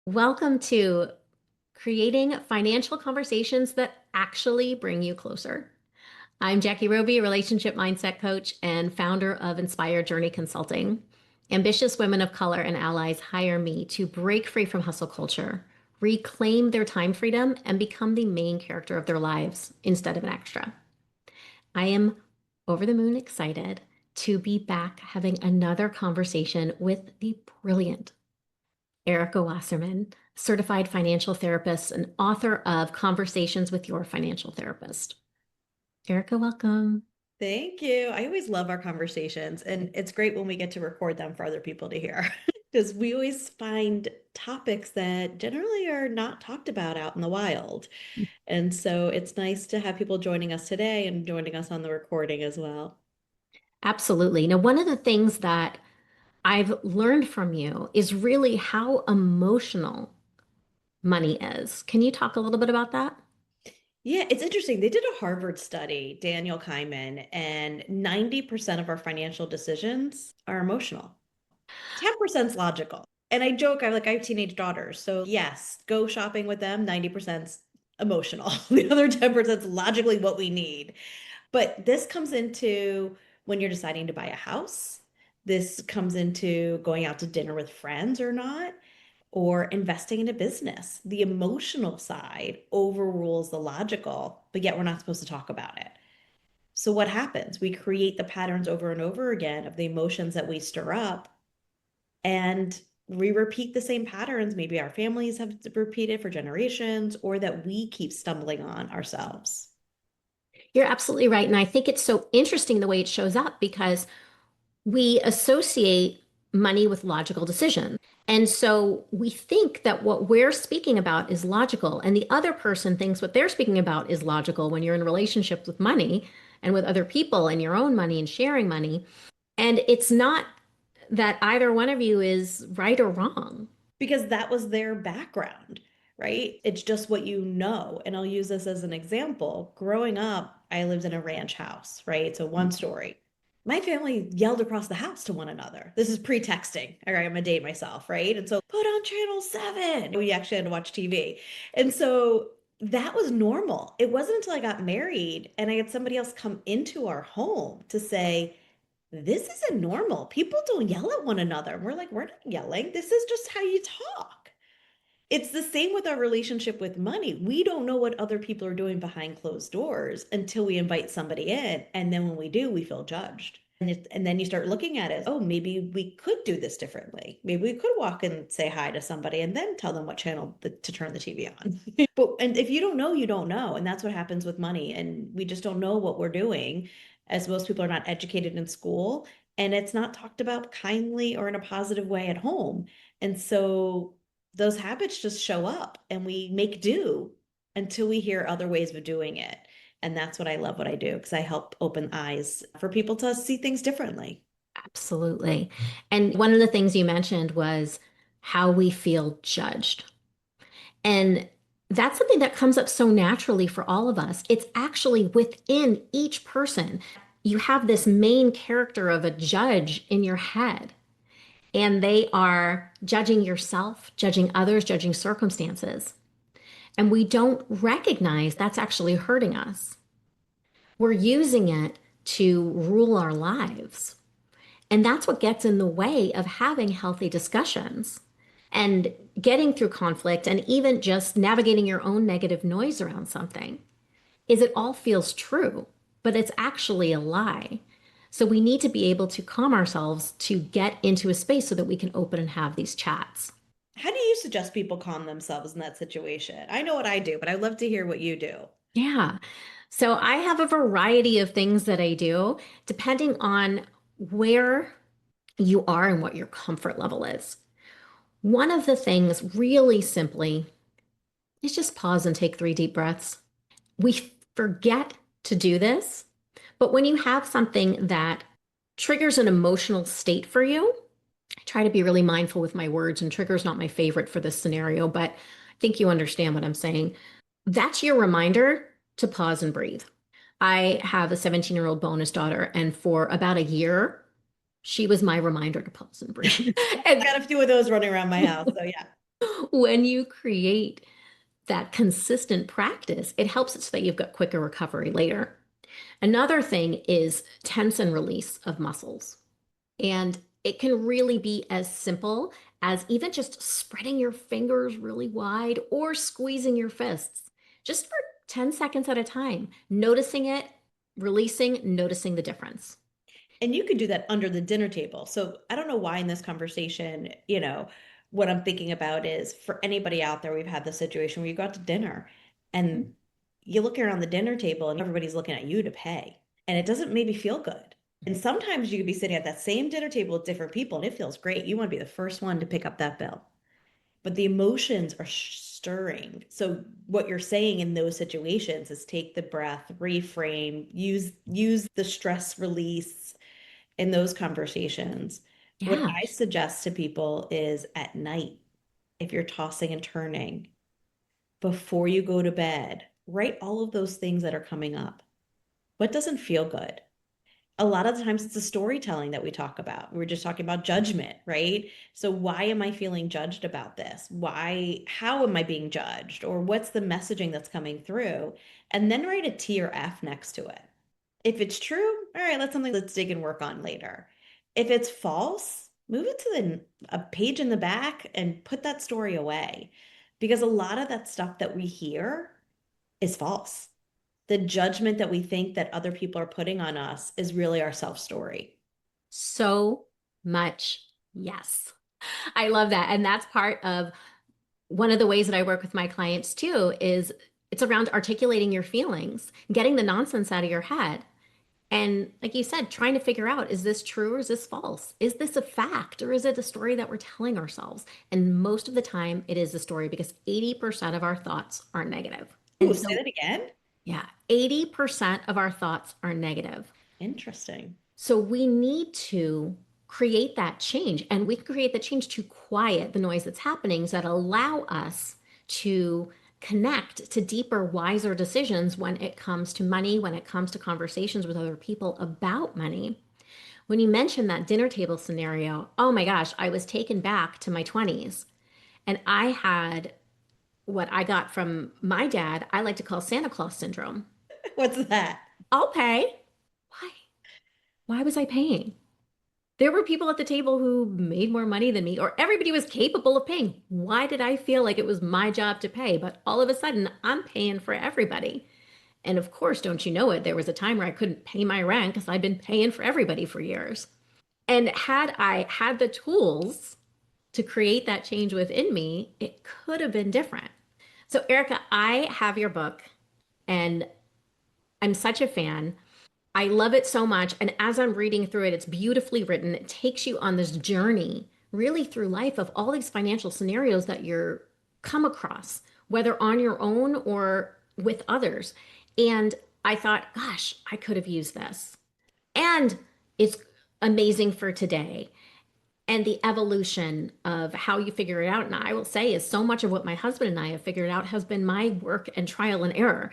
Welcome to creating financial conversations that actually bring you closer. I'm Jackie Roby, relationship mindset coach and founder of Inspired Journey Consulting. Ambitious women of color and allies hire me to break free from hustle culture, reclaim their time freedom, and become the main character of their lives instead of an extra. I am over the moon excited to be back having another conversation with the brilliant Erica Wasserman, certified financial therapist and author of Conversations with Your Financial Therapist. Erica, welcome. Thank you. I always love our conversations, and it's great when we get to record them for other people to hear because we always find topics that generally are not talked about out in the wild. And so it's nice to have people joining us today and joining us on the recording as well. Absolutely. Now, one of the things that I've learned from you is really how emotional money is. Can you talk a little bit about that? Yeah, it's interesting. They did a Harvard study, Daniel Kahneman, and 90% of our financial decisions are emotional. 10% is logical. And I joke, I have teenage daughters. So yes, go shopping with them. 90% emotional. The other 10% is logically what we need. But this comes into when you're deciding to buy a house. This comes into going out to dinner with friends or not, or investing in a business. The emotional side overrules the logical, but yet we're not supposed to talk about it. So what happens? We create the patterns over and over again of the emotions that we stir up, and we repeat the same patterns. Maybe our families have repeated for generations, or that we keep stumbling on ourselves. You're absolutely right. And I think it's so interesting the way it shows up because we associate money with logical decisions. And so we think that what we're speaking about is logical, and the other person thinks what they're speaking about is logical when you're in a relationship with money and with other people and your own money and sharing money. And it's not that either one of you is right or wrong. Because that was their background, right? It's just what you know. And I'll use this as an example. Growing up, I lived in a ranch house, right? It's a one story. My family yelled across the house to one another. This is pre-texting. All right, I'm gonna date myself, right? And so put on channel 7. We actually had to watch TV. And so that was normal. It wasn't until I got married and I had somebody else come into our home to say, this isn't normal. People don't yell at one another. And we're like, we're not yelling. This is just how you talk. It's the same with our relationship with money. We don't know what other people are doing behind closed doors until we invite somebody in. And then when we do, we feel judged. And then you start looking at it. Oh, maybe we could do this differently. Maybe we could walk and say hi to somebody and then tell them what channel to turn the TV on. And if you don't know, you don't know. And that's what happens with money. And we just don't know what we're doing, as most people are not educated in school. And it's not talked about kindly or in a positive way at home. And so those habits just show up and we make do until we hear other ways of doing it. And that's what I love what I do, because I help open eyes for people to see things differently. Absolutely. And one of the things you mentioned was how we feel judged. And that's something that comes up so naturally for all of us. It's actually within each person. You have this main character of a judge in your head, and they are judging yourself, judging others, judging circumstances. And we don't recognize that's actually hurting us. We're using it to rule our lives. And that's what gets in the way of having healthy discussions and getting through conflict and even just navigating your own negative noise around something is it all feels true, but it's actually a lie. So we need to be able to calm ourselves to get into a space so that we can open and have these chats. How do you suggest people calm themselves in that situation? I know what I do, but I'd love to hear what you do. Yeah. So I have a variety of things that I do depending on where you are and what your comfort level is. One of the things, really simply, is just pause and take 3 deep breaths. We forget to do this, but when you have something that triggers an emotional state for you, I try to be really mindful with my words, and trigger is not my favorite for this scenario, but I think you understand what I'm saying. That's your reminder to pause and breathe. I have a 17-year-old bonus daughter, and for about a year, she was my reminder to pause and breathe. I got a few of those running around my house. So yeah. When you create that consistent practice, it helps it so that you've got quicker recovery later. Another thing is tense and release of muscles. And it can really be as simple as even just spreading your fingers really wide or squeezing your fists just for 10 seconds at a time, noticing it, releasing, noticing the difference. And you could do that under the dinner table. So I don't know why in this conversation, what I'm thinking about is for anybody out there, we've had the situation where you go out to dinner and you look around the dinner table and everybody's looking at you to pay. And it doesn't maybe feel good. And sometimes you could be sitting at that same dinner table with different people and it feels great. You want to be the first one to pick up that bill. But the emotions are stirring. So what you're saying in those situations is take the breath, reframe, use the stress release in those conversations. What Yeah. I suggest to people is at night, if you're tossing and turning, before you go to bed, write all of those things that are coming up. What doesn't feel good? A lot of the times it's the storytelling that we talk about. We were just talking about judgment, right? So why am I feeling judged about this? How am I being judged? Or what's the messaging that's coming through? And then write a T or F next to it. If it's true, all right, that's something let's dig and work on later. If it's false, move it to a page in the back and put that story away. Because a lot of that stuff that we hear is false. The judgment that we think that other people are putting on us is really our self story. So much yes. I love that. And that's part of one of the ways that I work with my clients too is it's around articulating your feelings, getting the nonsense out of your head. And like you said, trying to figure out, is this true or is this false? Is this a fact or is it a story that we're telling ourselves? And most of the time it is a story because 80% of our thoughts are negative. Ooh, And say so, that again. yeah, 80% of our thoughts are negative. Interesting. So we need to create that change, and we can create the change to quiet the noise that's happening so that allow us to connect to deeper, wiser decisions when it comes to money, when it comes to conversations with other people about money. When you mentioned that dinner table scenario, oh my gosh, I was taken back to my 20s and I had what I got from my dad, I like to call Santa Claus syndrome. What's that? I'll pay. Why? Why was I paying? There were people at the table who made more money than me, or everybody was capable of paying. Why did I feel like it was my job to pay? But all of a sudden, I'm paying for everybody. And of course, don't you know it, there was a time where I couldn't pay my rent because I'd been paying for everybody for years. And had I had the tools to create that change within me, it could have been different. So, Erica, I have your book and I'm such a fan. I love it so much. And as I'm reading through it, it's beautifully written. It takes you on this journey really through life of all these financial scenarios that you're come across, whether on your own or with others. And I thought, gosh, I could have used this. And it's amazing for today and the evolution of how you figure it out. And I will say is so much of what my husband and I have figured out has been my work and trial and error.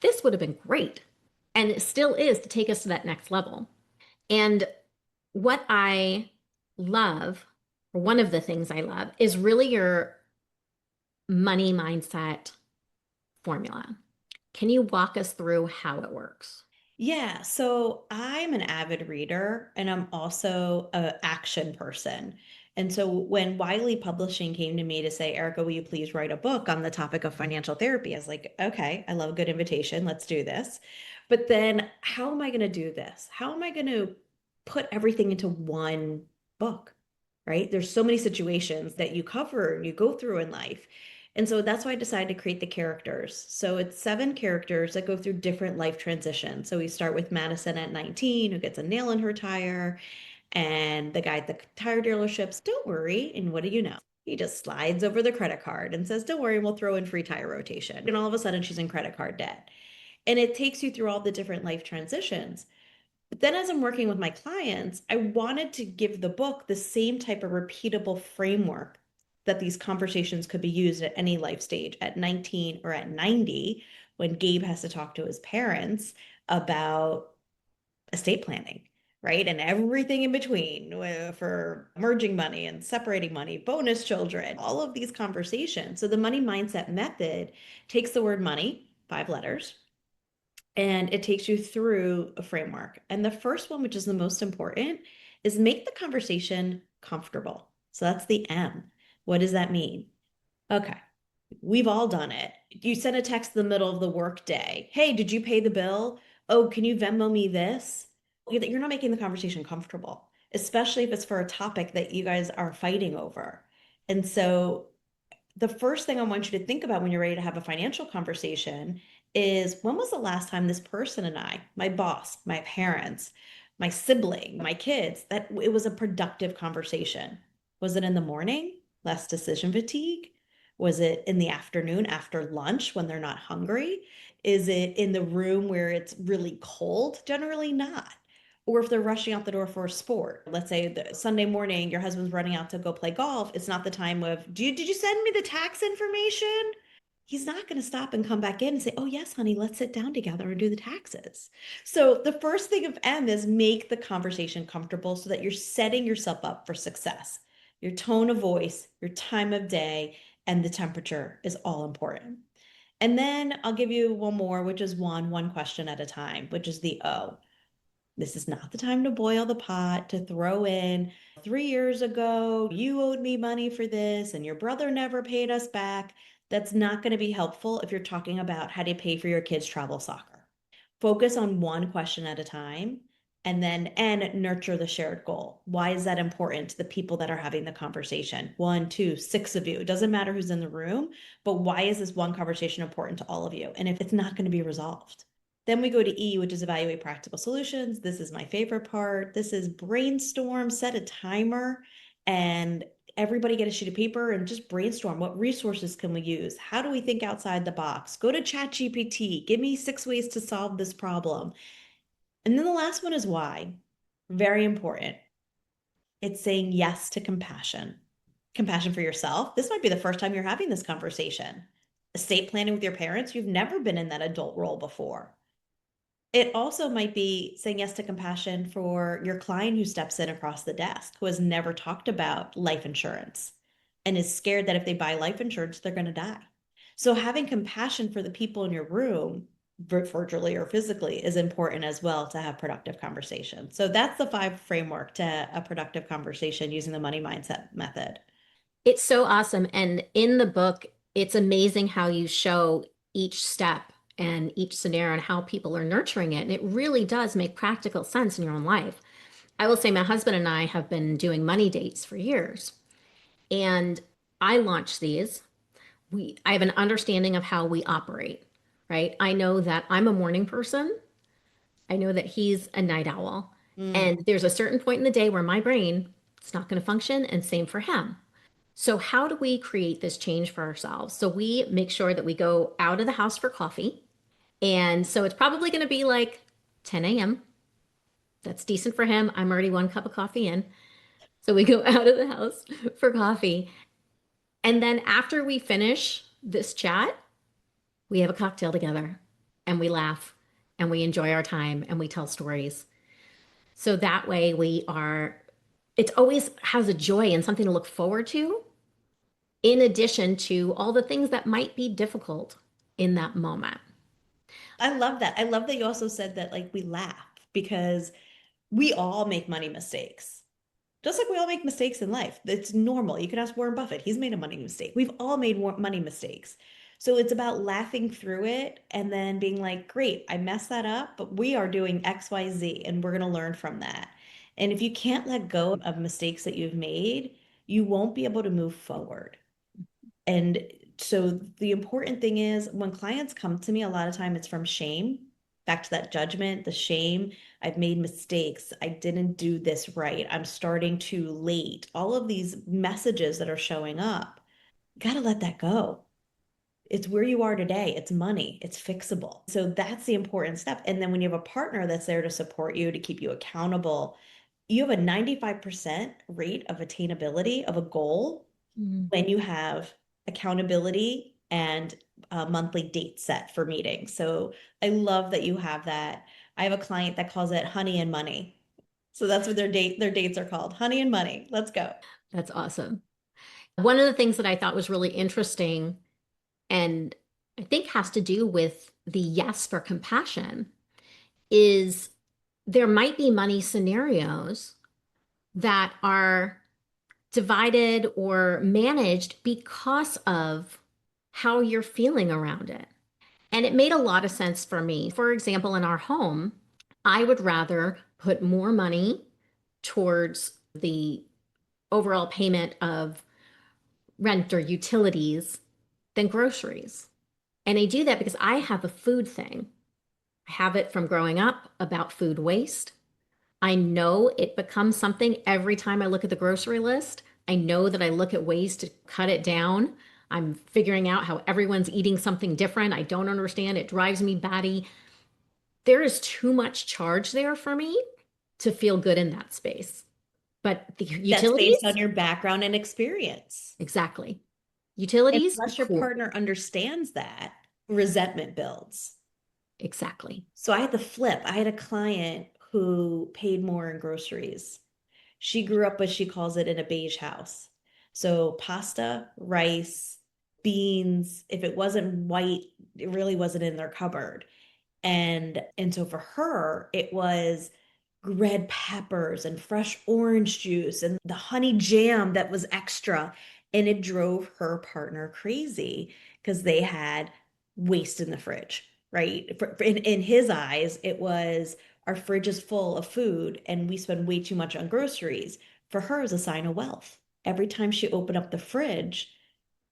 This would have been great. And it still is to take us to that next level. And what I love, or one of the things I love, is really your money mindset formula. Can you walk us through how it works? Yeah, so I'm an avid reader and I'm also an action person. And so when Wiley Publishing came to me to say, Erica, will you please write a book on the topic of financial therapy? I was like, okay, I love a good invitation. Let's do this. But then how am I going to do this? How am I going to put everything into one book? Right? There's so many situations that you cover and you go through in life. And so that's why I decided to create the characters. So it's 7 characters that go through different life transitions. So we start with Madison at 19, who gets a nail in her tire, and the guy at the tire dealerships, don't worry. And what do you know? He just slides over the credit card and says, don't worry, we'll throw in free tire rotation. And all of a sudden, she's in credit card debt. And it takes you through all the different life transitions. But then as I'm working with my clients, I wanted to give the book the same type of repeatable framework that these conversations could be used at any life stage at 19 or at 90 when Gabe has to talk to his parents about estate planning, right? And everything in between for merging money and separating money, bonus children, all of these conversations. So the money mindset method takes the word money, 5 letters, and it takes you through a framework. And the first one, which is the most important, is make the conversation comfortable. So that's the M. What does that mean? Okay. We've all done it. You send a text in the middle of the workday. Hey, did you pay the bill? Oh, can you Venmo me this? You're not making the conversation comfortable, especially if it's for a topic that you guys are fighting over. And so the first thing I want you to think about when you're ready to have a financial conversation is when was the last time this person and I, my boss, my parents, my sibling, my kids, that it was a productive conversation? Was it in the morning? Less decision fatigue? Was it in the afternoon after lunch when they're not hungry? Is it in the room where it's really cold? Generally not. Or if they're rushing out the door for a sport, let's say the Sunday morning, your husband's running out to go play golf. It's not the time of, did you send me the tax information? He's not going to stop and come back in and say, oh, yes, honey, let's sit down together and do the taxes. So the first thing of M is make the conversation comfortable so that you're setting yourself up for success. Your tone of voice, your time of day, and the temperature is all important. And then I'll give you one more, which is one question at a time, which is the O. This is not the time to boil the pot, to throw in 3 years ago, you owed me money for this, and your brother never paid us back. That's not going to be helpful if you're talking about how to pay for your kids' travel soccer. Focus on one question at a time and nurture the shared goal. Why is that important to the people that are having the conversation? One, two, six of you. It doesn't matter who's in the room, but why is this one conversation important to all of you? And if it's not going to be resolved. Then we go to E, which is evaluate practical solutions. This is my favorite part. This is brainstorm, set a timer, and everybody get a sheet of paper and just brainstorm. What resources can we use? How do we think outside the box? Go to ChatGPT. Give me 6 ways to solve this problem. And then the last one is why. Very important. It's saying yes to compassion. Compassion for yourself. This might be the first time you're having this conversation. Estate planning with your parents. You've never been in that adult role before. It also might be saying yes to compassion for your client who steps in across the desk, who has never talked about life insurance and is scared that if they buy life insurance, they're going to die. So having compassion for the people in your room, virtually or physically, is important as well to have productive conversations. So that's the 5 framework to a productive conversation using the money mindset method. It's so awesome. And in the book, it's amazing how you show each step and each scenario and how people are nurturing it. And it really does make practical sense in your own life. I will say my husband and I have been doing money dates for years. And I launched these. I have an understanding of how we operate, right? I know that I'm a morning person. I know that he's a night owl. Mm. And there's a certain point in the day where my brain is not going to function, and same for him. So, how do we create this change for ourselves? So, we make sure that we go out of the house for coffee. And so, it's probably going to be like 10 a.m. That's decent for him. I'm already 1 cup of coffee in. So, we go out of the house for coffee. And then, after we finish this chat, we have a cocktail together and we laugh and we enjoy our time and we tell stories. So, that way, it always has a joy and something to look forward to in addition to all the things that might be difficult in that moment. I love that. I love that you also said that like we laugh because we all make money mistakes. Just like we all make mistakes in life. It's normal. You can ask Warren Buffett. He's made a money mistake. We've all made money mistakes. So it's about laughing through it and then being like, great, I messed that up, but we are doing XYZ and we're going to learn from that. And if you can't let go of mistakes that you've made, you won't be able to move forward. And so the important thing is when clients come to me, a lot of time it's from shame, back to that judgment, the shame. I've made mistakes. I didn't do this right. I'm starting too late. All of these messages that are showing up, you got to let that go. It's where you are today. It's money. It's fixable. So that's the important step. And then when you have a partner that's there to support you, to keep you accountable, you have a 95% rate of attainability of a goal Mm. when you have accountability and a monthly date set for meetings. So I love that you have that. I have a client that calls it honey and money. So that's what their dates are called. Honey and Money. Let's go. That's awesome. One of the things that I thought was really interesting and I think has to do with the yes for compassion is there might be money scenarios that are divided or managed because of how you're feeling around it. And it made a lot of sense for me. For example, in our home, I would rather put more money towards the overall payment of rent or utilities than groceries. And I do that because I have a food thing. I have it from growing up about food waste. I know it becomes something every time I look at the grocery list. I know that I look at ways to cut it down. I'm figuring out how everyone's eating something different. I don't understand. It drives me batty. There is too much charge there for me to feel good in that space. But the That's based on utilities, your background and experience. exactly. And Utilities, unless your cool. partner understands that, resentment builds. Exactly. So I had the flip. I had a client who paid more in groceries. She grew up, as she calls it, in a beige house. So pasta, rice, beans, if it wasn't white, it really wasn't in their cupboard. And so for her, it was red peppers and fresh orange juice and the honey jam that was extra. And it drove her partner crazy because they had waste in the fridge, right? In his eyes, it was our fridge is full of food and we spend way too much on groceries. For her, it was a sign of wealth. Every time she opened up the fridge,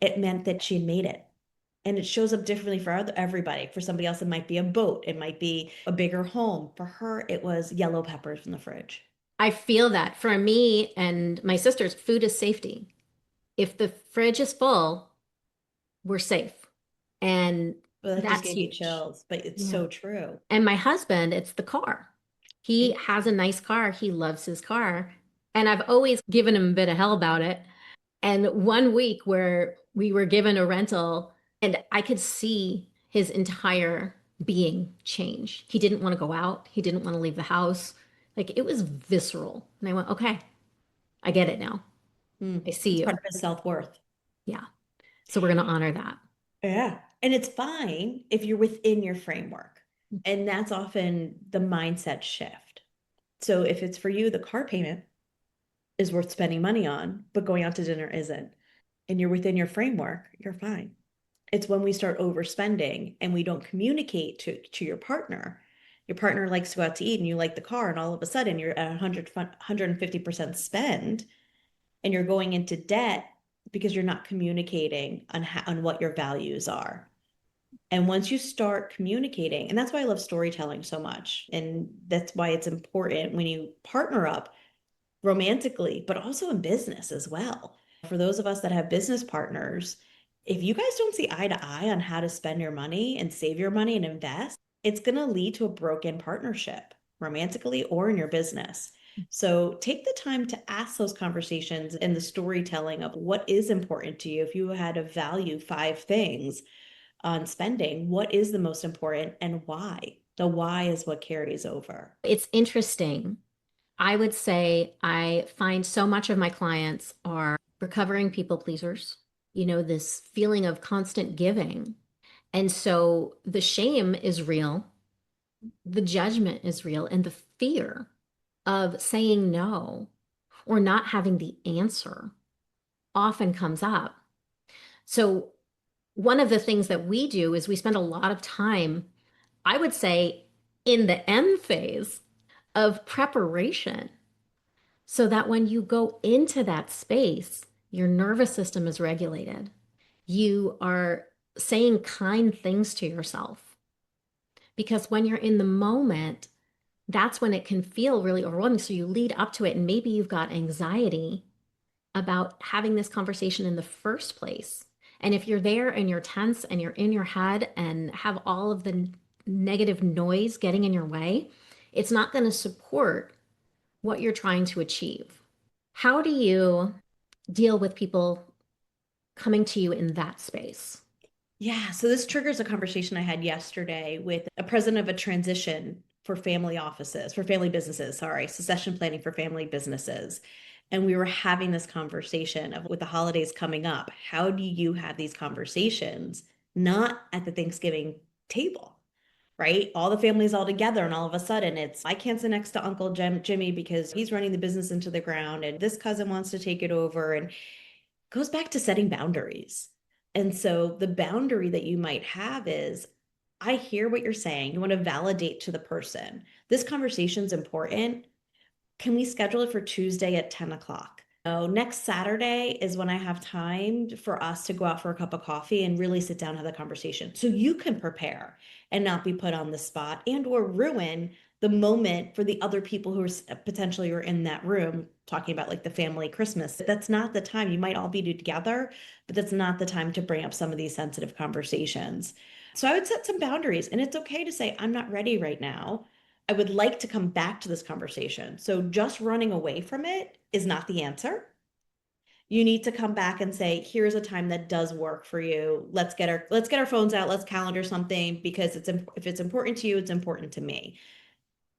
it meant that she had made it. And it shows up differently for everybody. For somebody else, it might be a boat, it might be a bigger home. For her, it was yellow peppers from the fridge. I feel that for me and my sisters, food is safety. If the fridge is full, we're safe. And Well, that just that's gave me huge. chills, but it's Yeah. so true. And my husband, it's the car. He has a nice car. He loves his car. And I've always given him a bit of hell about it. And one week where we were given a rental, and I could see his entire being change. He didn't want to go out, he didn't want to leave the house. Like it was visceral. And I went, okay, I get it now. I see It's part you. of his self-worth. Yeah. So we're going to honor that. Yeah. And it's fine if you're within your framework. And that's often the mindset shift. So if it's for you, the car payment is worth spending money on, but going out to dinner isn't, and you're within your framework, you're fine. It's when we start overspending and we don't communicate to your partner likes to go out to eat and you like the car, and all of a sudden you're at 150% spend and you're going into debt because you're not communicating on what your values are. And once you start communicating, and that's why I love storytelling so much, and that's why it's important when you partner up romantically, but also in business as well. For those of us that have business partners, if you guys don't see eye to eye on how to spend your money and save your money and invest, it's going to lead to a broken partnership, romantically or in your business. So take the time to ask those conversations and the storytelling of what is important to you. If you had to value 5 things on spending, what is the most important and why? The why is what carries over. It's interesting. I would say I find so much of my clients are recovering people pleasers, this feeling of constant giving. And so the shame is real, the judgment is real, and the fear of saying no or not having the answer often comes up. So, one of the things that we do is we spend a lot of time, I would say, in the M phase of preparation so that when you go into that space, your nervous system is regulated. You are saying kind things to yourself because when you're in the moment, that's when it can feel really overwhelming. So you lead up to it, and maybe you've got anxiety about having this conversation in the first place. And if you're there and you're tense and you're in your head and have all of the negative noise getting in your way, it's not going to support what you're trying to achieve. How do you deal with people coming to you in that space? Yeah, so this triggers a conversation I had yesterday with a president of a transition for family offices, for family businesses, sorry, succession planning for family businesses. And we were having this conversation of with the holidays coming up, how do you have these conversations not at the Thanksgiving table, right? All the families all together, and all of a sudden it's I can't sit next to Uncle Jimmy because he's running the business into the ground, and this cousin wants to take it over, and it goes back to setting boundaries. And so the boundary that you might have is I hear what you're saying. You want to validate to the person. This conversation's important. Can we schedule it for Tuesday at 10 o'clock? Oh, next Saturday is when I have time for us to go out for a cup of coffee and really sit down and have the conversation. So you can prepare and not be put on the spot and or ruin the moment for the other people who are potentially are in that room talking about like the family Christmas. That's not the time. You might all be together, but that's not the time to bring up some of these sensitive conversations. So I would set some boundaries, and it's okay to say, I'm not ready right now. I would like to come back to this conversation. So just running away from it is not the answer. You need to come back and say, here's a time that does work for you. Let's get our phones out, let's calendar something because if it's important to you, it's important to me.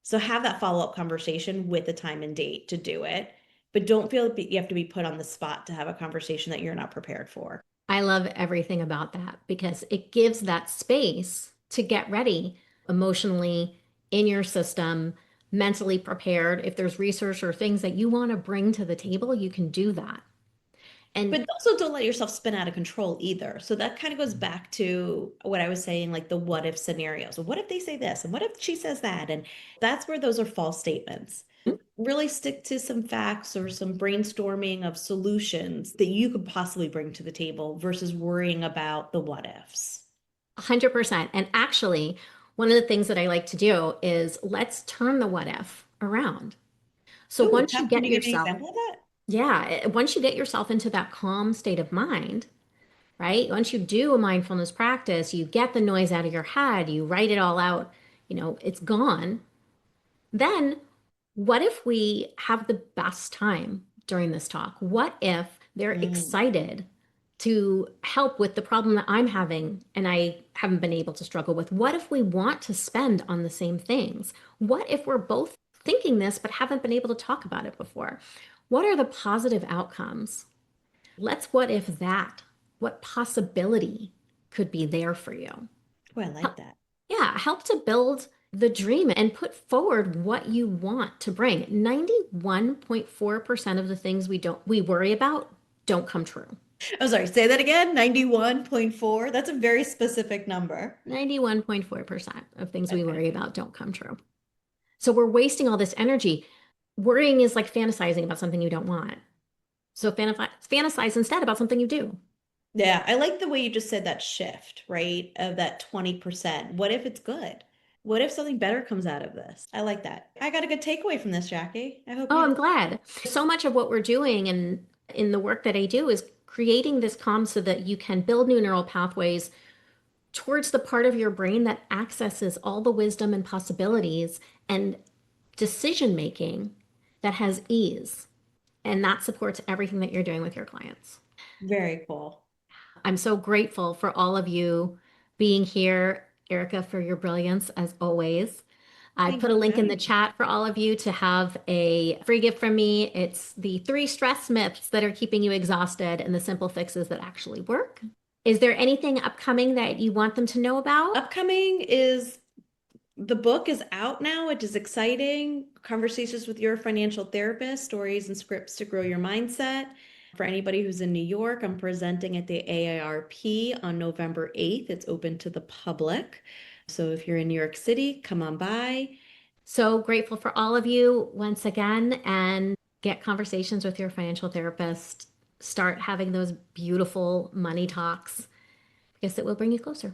So have that follow-up conversation with a time and date to do it, but don't feel like you have to be put on the spot to have a conversation that you're not prepared for. I love everything about that because it gives that space to get ready emotionally in your system, mentally prepared. If there's research or things that you want to bring to the table, you can do that. And But also don't let yourself spin out of control either. So that kind of goes back to what I was saying, like the what if scenarios. What if they say this? And what if she says that? And that's where those are false statements. Really stick to some facts or some brainstorming of solutions that you could possibly bring to the table versus worrying about the what ifs. 100%. And actually, one of the things that I like to do is let's turn the what if around. So Ooh, once you can get you give me an yourself, example of that? yeah, once you get yourself into that calm state of mind, right? Once you do a mindfulness practice, you get the noise out of your head, you write it all out, it's gone. Then what if we have the best time during this talk? What if they're Mm, excited to help with the problem that I'm having and I haven't been able to struggle with? What if we want to spend on the same things? What if we're both thinking this but haven't been able to talk about it before? What are the positive outcomes? Let's what if that? What possibility could be there for you? oh, I like that. Yeah, help to build the dream and put forward what you want to bring. 91.4% of the things we worry about don't come true. I'm sorry, say that again. 91.4. That's a very specific number. 91.4% of things we Okay. worry about don't come true. So we're wasting all this energy. Worrying is like fantasizing about something you don't want. So fantasize instead about something you do. Yeah, I like the way you just said that shift, right? Of that 20%. What if it's good? What if something better comes out of this? I like that. I got a good takeaway from this, Jackie. I hope Oh, you I'm did. glad. So much of what we're doing and in the work that I do is creating this calm so that you can build new neural pathways towards the part of your brain that accesses all the wisdom and possibilities and decision making that has ease. And that supports everything that you're doing with your clients. Very cool. I'm so grateful for all of you being here, Erica, for your brilliance as always. I Thank put a you for link in having the me. chat for all of you to have a free gift from me. It's the 3 stress myths that are keeping you exhausted and the simple fixes that actually work. Is there anything upcoming that you want them to know about? Upcoming is the book is out now, which is exciting. Conversations with Your Financial Therapist, Stories and Scripts to Grow Your Mindset. For anybody who's in New York, I'm presenting at the AARP on November 8th. It's open to the public. So if you're in New York City, come on by. So grateful for all of you once again and get conversations with your financial therapist. Start having those beautiful money talks because it will bring you closer.